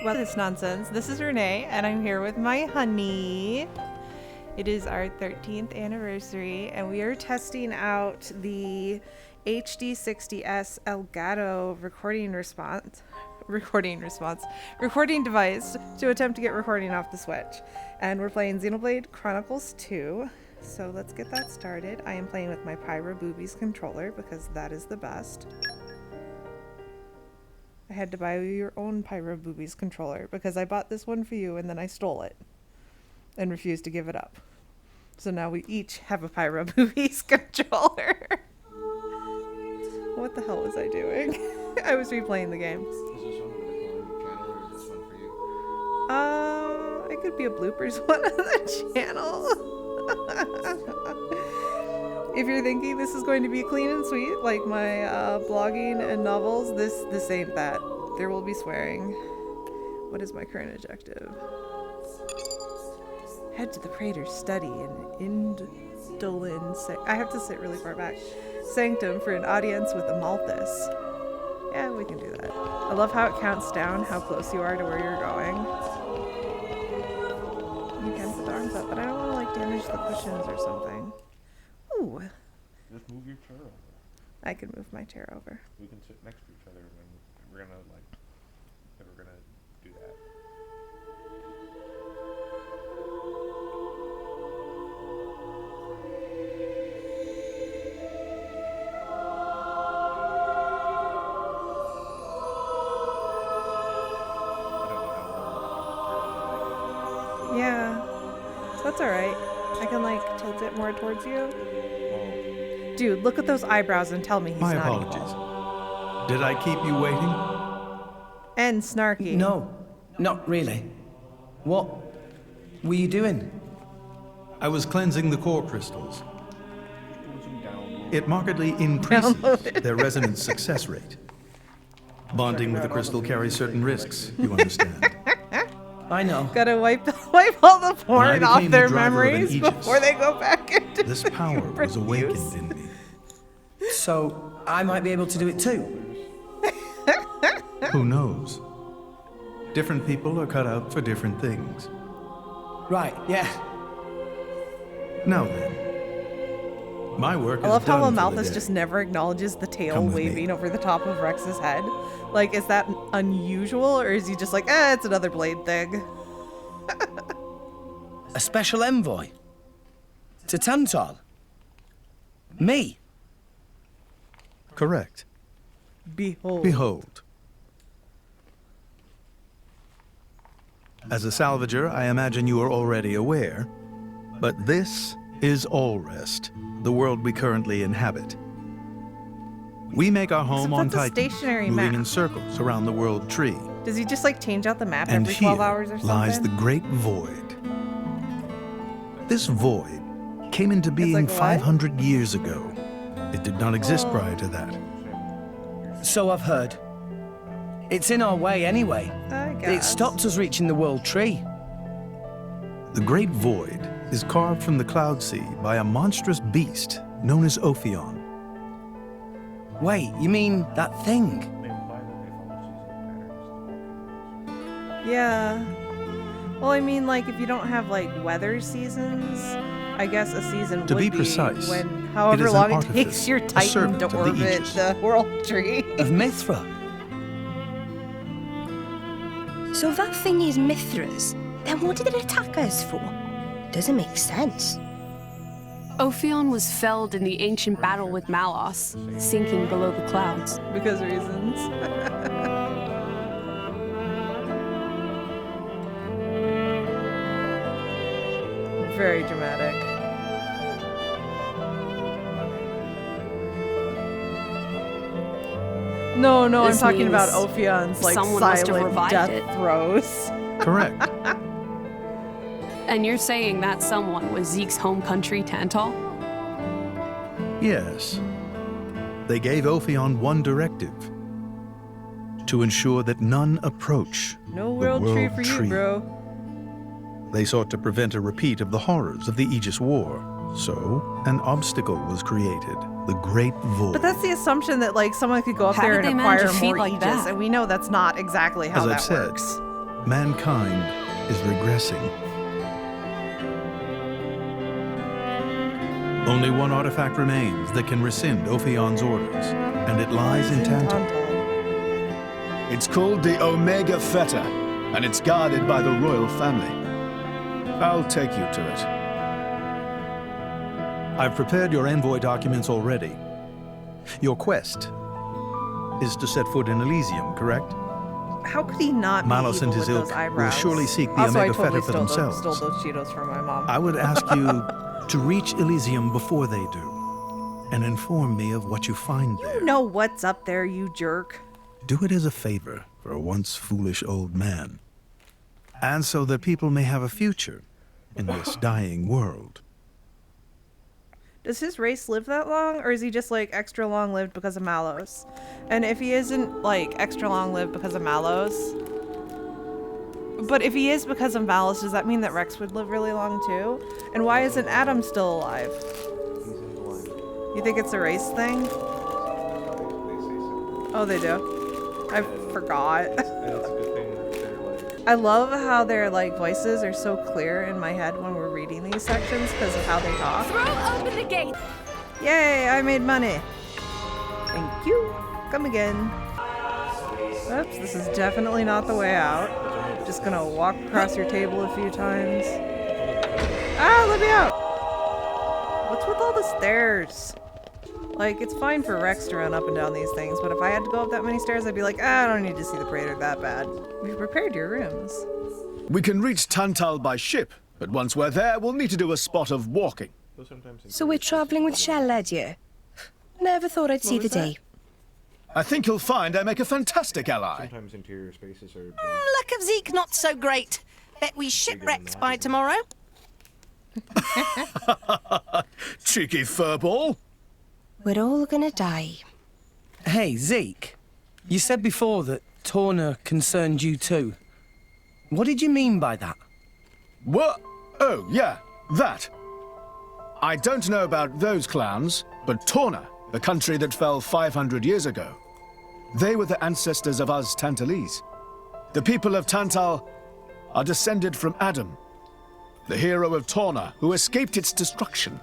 Well, this nonsense. This is Renee, and I'm here with my honey. It is our 13th anniversary, and we are testing out the HD60S Elgato recording device to attempt to get recording off the Switch. And we're playing Xenoblade Chronicles 2. So let's get that started. I am playing with my Pyro Boobies controller because that is the best. I had to buy your own Pyro Boobies controller because I bought this one for you and then I stole it and refused to give it up. So now we each have a Pyro Boobies controller. What the hell was I doing? I was replaying the game. Is this one going to go on your channel or is this one for you? It could be a bloopers one on the channel. If you're thinking this is going to be clean and sweet, like my blogging and novels, this ain't that. There will be swearing. What is my current objective? Head to the Praetor's study in Indolin. I have to sit really far back. Sanctum for an audience with Amalthus. Yeah, we can do that. I love how it counts down how close you are to where you're going. You can put the arms up, but I don't want to like damage the cushions or something. Ooh. Just move your chair over. I can move my chair over. We can sit next to each other when we're gonna do that. Yeah, that's alright. I can like tilt it more towards you. Dude, look at those eyebrows and tell me he's My not apologies. evil. Did I keep you waiting? And snarky. No, not really. What were you doing? I was cleansing the core crystals. It markedly increases their resonance success rate. Bonding with a crystal carries certain risks, you understand. I know. Gotta wipe all the porn When I off became their the driver of an memories Aegis, before they go back into This power was different awakened use. in me. So I might be able to do it too. Who knows? Different people are cut out for different things. Right, yeah. Now then, my work is I love done how for the Amalthus day. just never acknowledges the tail Come with me. waving over the top of Rex's head. Like, is that unusual, or is he just like, it's another blade thing? A special envoy? To Tantal? Me? Correct. Behold. Behold. As a salvager, I imagine you are already aware, but this is Allrest, the world we currently inhabit. We make our home Except on that's a Titan, stationary moving map. in circles around the world tree. Does he just like change out the map And every here 12 hours or something? lies the Great Void. This void came into being like what? 500 years ago. It did not exist prior to that. So I've heard. It's in our way anyway. I guess. It stopped us reaching the world tree. The Great Void is carved from the cloud sea by a monstrous beast known as Ophion. Wait, you mean that thing? They imply that they follow seasonal patterns. Yeah. Well, I mean, like, if you don't have, like, weather seasons, I guess a season To would be precise, when it however is an long it artifice, takes your a Titan servant to of the orbit Aegis. the world tree. Of Mithra? So that thing is Mithra's. Then what did it attack us for? Doesn't make sense. Ophion was felled in the ancient battle with Malos, sinking below the clouds. Because reasons. Very dramatic. No, I'm This talking about means Ophion's like someone must have silent revived death it. throes. Correct. And you're saying that someone was Zeke's home country, Tantal? Yes. They gave Ophion one directive: to ensure that none approach No the world tree for tree. you, bro. They sought to prevent a repeat of the horrors of the Aegis War. So, an obstacle was created, the Great Void. But that's the assumption that like someone could go up How there did and they manage acquire a feat more like Aegis, that? and we know that's not exactly how As that I've said, works. mankind is regressing. Only one artifact remains that can rescind Ophion's orders, and it lies in Tantal. It's called the Omega Theta, and it's guarded by the royal family. I'll take you to it. I've prepared your envoy documents already. Your quest is to set foot in Elysium, correct? How could he not be Malos evil and his with ilk those will eyebrows? surely seek the Also, Omega I totally Theta for themselves. stole those Cheetos from my mom. I would ask you to reach Elysium before they do, and inform me of what you find there. You know what's up there, you jerk. Do it as a favor for a once foolish old man, and so that people may have a future in this dying world. Does his race live that long, or is he just like extra long lived because of Malos? And if he isn't like extra long lived because of Malos, but if he is because of Malos, does that mean that Rex would live really long too? And why isn't Adam still alive? He's in blind. You think it's a race thing? They say so. Oh, they do. I forgot. And it's a good thing that they're like. I love how their like voices are so clear in my head when we're reading these sections because of how they talk. Throw open the gate! Yay, I made money. Thank you. Come again. Oops, this is definitely not the way out. Just gonna walk across your table a few times. Ah, let me out! What's with all the stairs? Like, it's fine for Rex to run up and down these things, but if I had to go up that many stairs, I'd be like, I don't need to see the Praetor that bad. We've prepared your rooms. We can reach Tantal by ship, but once we're there, we'll need to do a spot of walking. Though sometimes So we're travelling with Shell, lad, you? Never thought I'd see the was that? day. I think you'll find I make a fantastic ally. sometimes interior spaces are. Luck of Zeke not so great. Bet we shipwrecked by tomorrow. Cheeky furball. We're all gonna die. Hey, Zeke. You said before that Torna concerned you too. What did you mean by that? What? Oh, yeah, that. I don't know about those clowns, but Torna, the country that fell 500 years ago, they were the ancestors of us Tantalese. The people of Tantal are descended from Adam, the hero of Torna who escaped its destruction.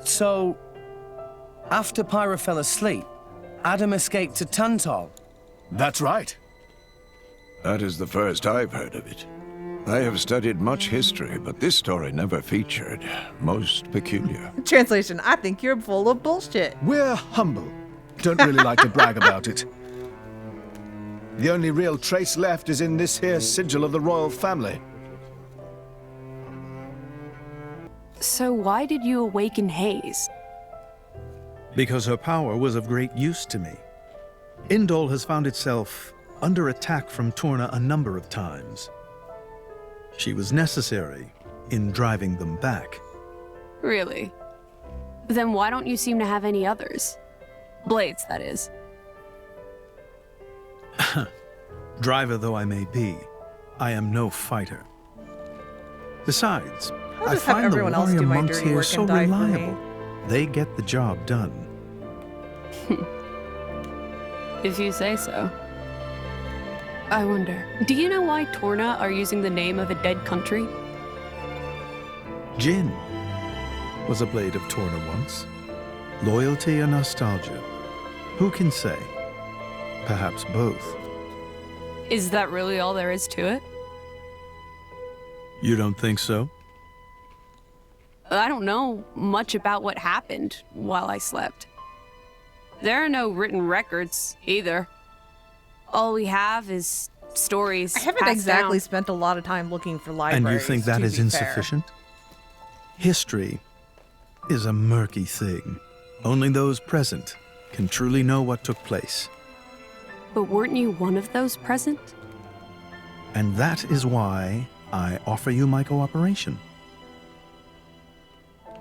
So, after Pyra fell asleep, Adam escaped to Tantal. That's right. That is the first I've heard of it. I have studied much history, but this story never featured. Most peculiar. Translation, I think you're full of bullshit. We're humble. Don't really like to brag about it. The only real trace left is in this here sigil of the royal family. So why did you awaken Hayes? Because her power was of great use to me. Indol has found itself under attack from Torna a number of times. She was necessary in driving them back. Really? Then why don't you seem to have any others? Blades, that is. Driver though I may be, I am no fighter. Besides, I'll I just have find the everyone else warrior do my monks dirty here work so and die for me. reliable. They get the job done. If you say so. I wonder, do you know why Torna are using the name of a dead country? Jin was a blade of Torna once. Loyalty and nostalgia. Who can say? Perhaps both. Is that really all there is to it? You don't think so? I don't know much about what happened while I slept. There are no written records, either. All we have is stories I haven't passed exactly down. spent a lot of time looking for libraries. And you think that to is be fair. insufficient? History is a murky thing. Only those present can truly know what took place. But weren't you one of those present? And that is why I offer you my cooperation.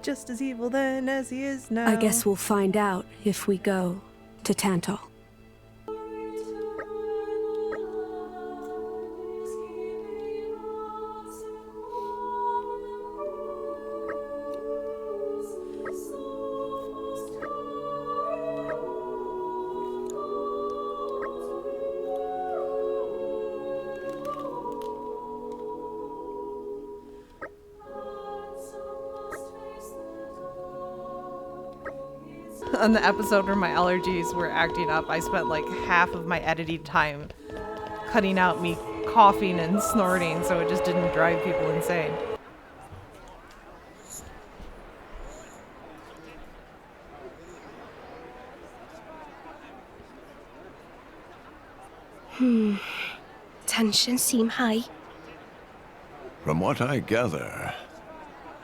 Just as evil then as he is now. I guess we'll find out if we go to Tantal. on the episode where my allergies were acting up, I spent like half of my editing time cutting out me coughing and snorting so it just didn't drive people insane. Tensions seem high. From what I gather,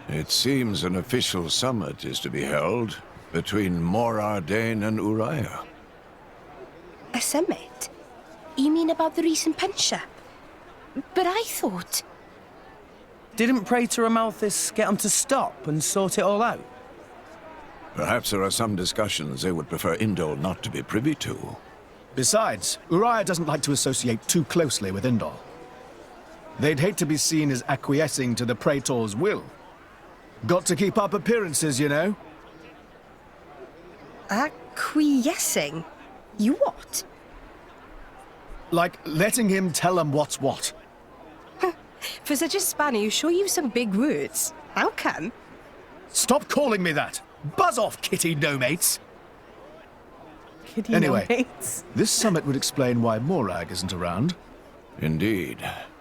it seems an official summit is to be held between Morardane and Uriah. A summit? You mean about the recent penship? But I thought... Didn't Praetor Amalthus get him to stop and sort it all out? Perhaps there are some discussions they would prefer Indol not to be privy to. Besides, Uriah doesn't like to associate too closely with Indol. They'd hate to be seen as acquiescing to the Praetor's will. Got to keep up appearances, you know. Acquiescing? You what? Like letting him tell them what's what. For such a spanner, you sure use some big words. How come? Stop calling me that! Buzz off, kitty no-mates! Kitty Anyway, no-mates. this summit would explain why Morag isn't around. Indeed,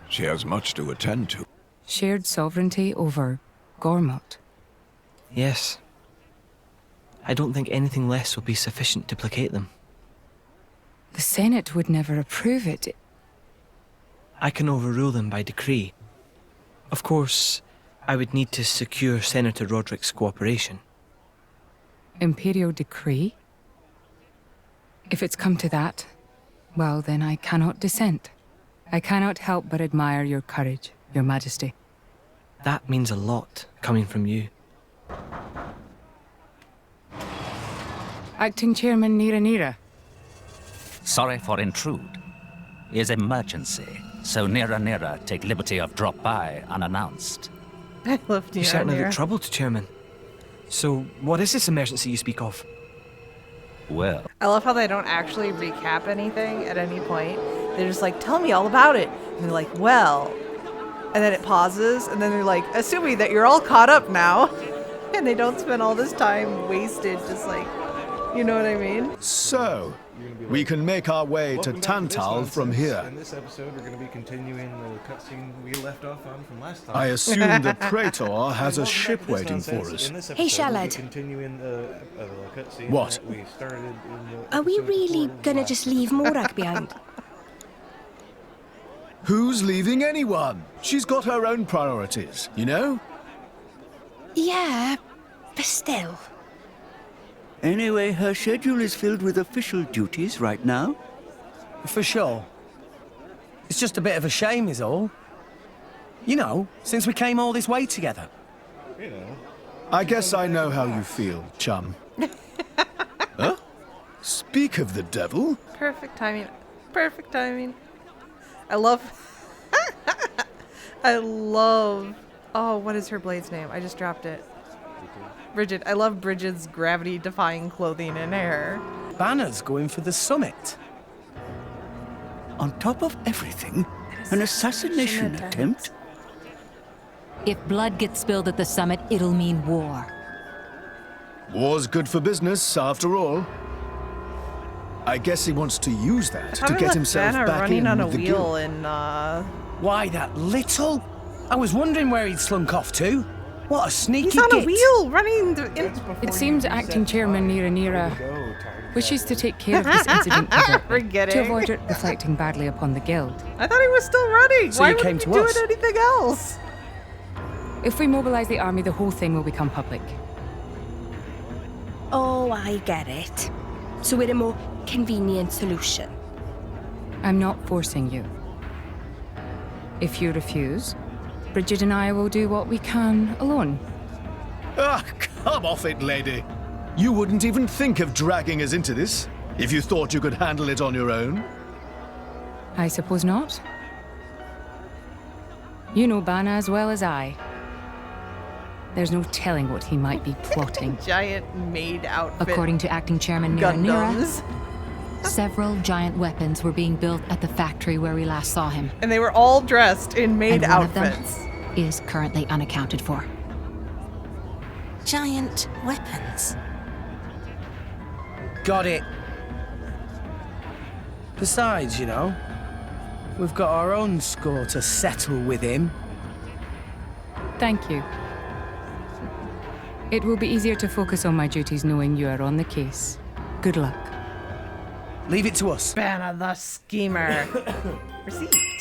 she has much to attend to. Shared sovereignty over Gormott. Yes. I don't think anything less will be sufficient to placate them. The Senate would never approve it. I can overrule them by decree. Of course, I would need to secure Senator Roderick's cooperation. Imperial decree? If it's come to that, well, then I cannot dissent. I cannot help but admire your courage, Your Majesty. That means a lot, coming from you. Acting Chairman Nira. Sorry for intrude. Is emergency, so Nira take liberty of drop by unannounced. I love Nira. You certainly look troubled, Chairman. So, what is this emergency you speak of? Well, I love how they don't actually recap anything at any point. They're just like, tell me all about it. And they're like, well. And then it pauses, and then they're like, assuming that you're all caught up now. And they don't spend all this time wasted just like, you know what I mean? So, we can make our way to Tantal from here. In this episode, we're going to be continuing the cutscene we left off on from last time. I assume the Praetor has a ship waiting for us. Hey, Shalad. What? Are we really gonna just leave Morag behind? Who's leaving anyone? She's got her own priorities, you know? Yeah, but still. Anyway, her schedule is filled with official duties right now. For sure. It's just a bit of a shame is all. You know, since we came all this way together. You know. I guess I know how you feel, chum. Huh? Speak of the devil. Perfect timing. Perfect timing. I love... I love... Oh, what is her blade's name? I just dropped it. Bridget. I love Bridget's gravity-defying clothing and hair. Banner's going for the summit. On top of everything, an assassination attempt? If blood gets spilled at the summit, it'll mean war. War's good for business, after all. I guess he wants to use that to get himself Banner back running in on a with the wheel guild. in, Why, that little? I was wondering where he'd slunk off to. What a sneaky He's on a git. wheel running in... It seems Acting Chairman Nira wishes to take care of this incident covertly, Forgetting. to avoid it reflecting badly upon the guild. I thought he was still running. So Why you would came he to be us? doing anything else? If we mobilize the army, the whole thing will become public. Oh, I get it. So we're a more convenient solution. I'm not forcing you. If you refuse, Bridget and I will do what we can alone. Ah, come off it, lady. You wouldn't even think of dragging us into this if you thought you could handle it on your own. I suppose not. You know Bana as well as I. There's no telling what he might be plotting. Giant maid outfit. According to Acting Chairman Gundams. Nira, several giant weapons were being built at the factory where we last saw him. And they were all dressed in maid And one of outfits. them is currently unaccounted for. Giant weapons. Got it. Besides, you know, we've got our own score to settle with him. Thank you. It will be easier to focus on my duties knowing you are on the case. Good luck. Leave it to us. Banna the schemer. Receipt.